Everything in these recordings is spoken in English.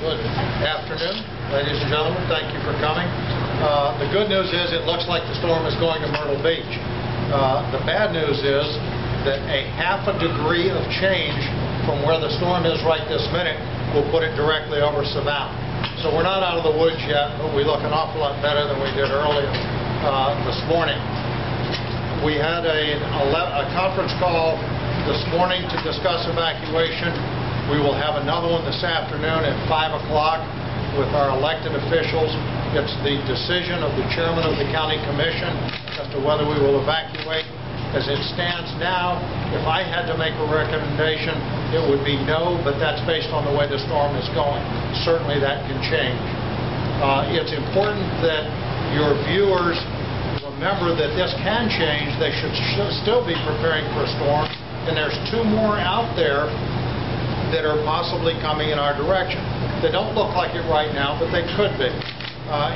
Good afternoon, ladies and gentlemen. Thank you for coming. The good news is it looks like the storm is going to Myrtle Beach. The bad news is that a half a degree of change from where the storm is right this minute will put it directly over Savannah. So we're not out of the woods yet, but we look an awful lot better than we did earlier this morning. We had a conference call this morning to discuss evacuation. We will have another one this afternoon at 5 o'clock with our elected officials. It's the decision of the chairman of the county commission as to whether we will evacuate. As it stands now, if I had to make a recommendation, it would be no, but that's based on the way the storm is going. Certainly that can change. It's important that your viewers remember that this can change. They should still be preparing for a storm, and there's two more out there that are possibly coming in our direction. They don't look like it right now, but they could be.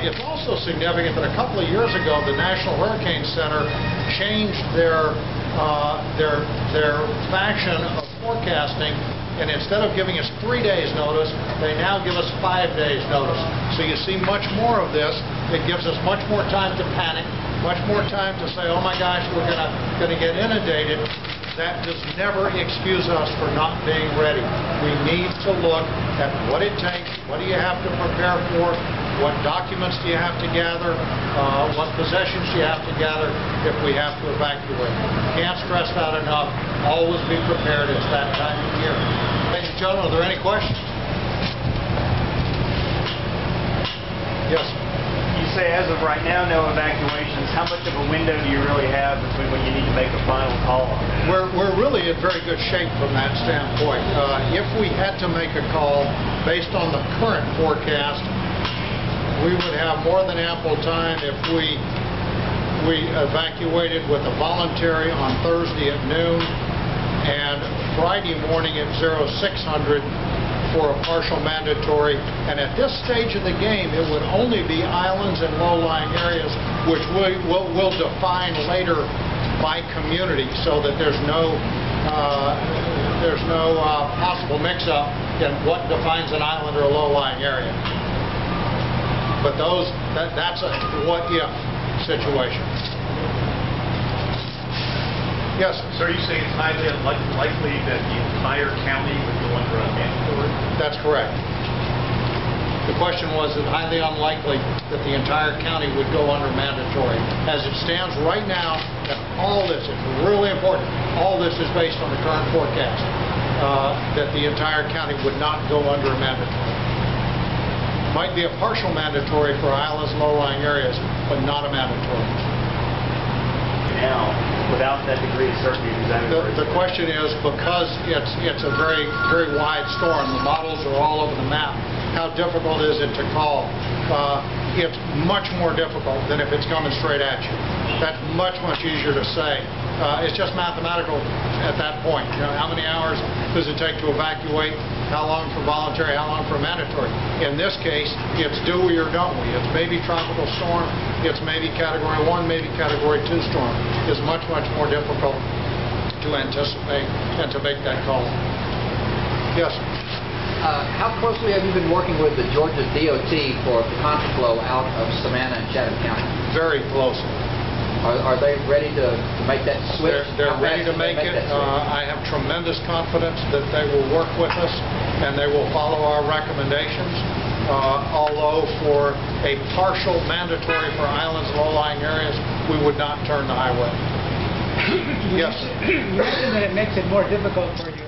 It's also significant that a couple of years ago, the National Hurricane Center changed their fashion of forecasting, and instead of giving us 3 days notice, they now give us 5 days notice. So you see much more of this. It gives us much more time to panic, much more time to say, oh my gosh, we're gonna get inundated. That does never excuse us for not being ready. We need to look at what it takes, what do you have to prepare for, what documents do you have to gather, what possessions do you have to gather if we have to evacuate. Can't stress that enough. Always be prepared. It's that time of year. Ladies and gentlemen, are there any questions? Yes. You say as of right now, no evacuations. How much of a window do you really have between when you need to make a final call on that? We're really in very good shape from that standpoint. If we had to make a call based on the current forecast, we would have more than ample time if we evacuated with a voluntary on Thursday at noon and Friday morning at 0600 for a partial mandatory. And at this stage of the game, it would only be islands and low-lying areas, which we'll define later by community, so that there's no possible mix-up in what defines an island or a low-lying area. But that's a what-if situation. Yes? So are you saying it's highly unlikely that the entire county would go under a mandatory? That's correct. The question was, is it highly unlikely that the entire county would go under mandatory? As it stands right now, and all this is really important, all this is based on the current forecast, that the entire county would not go under a mandatory. Might be a partial mandatory for islands and low-lying areas, but not a mandatory. Now, without that degree of certainty, the question is, because it's a very, very wide storm, the models are all over the map, how difficult is it to call? It's much more difficult than if it's coming straight at you. That's much, much easier to say. It's just mathematical at that point. You know, how many hours does it take to evacuate? How long for voluntary? How long for mandatory? In this case, it's do we or don't we. It's maybe tropical storm. It's maybe Category 1, maybe Category 2 storm. It's much, much more difficult to anticipate and to make that call. Yes? How closely have you been working with the Georgia DOT for the contraflow out of Savannah and Chatham County? Very closely. Are they ready to make that switch? They're ready to make it. I have tremendous confidence that they will work with us and they will follow our recommendations. Although for a partial mandatory for islands and low-lying areas, we would not turn the highway. Yes? You mentioned that it makes it more difficult for you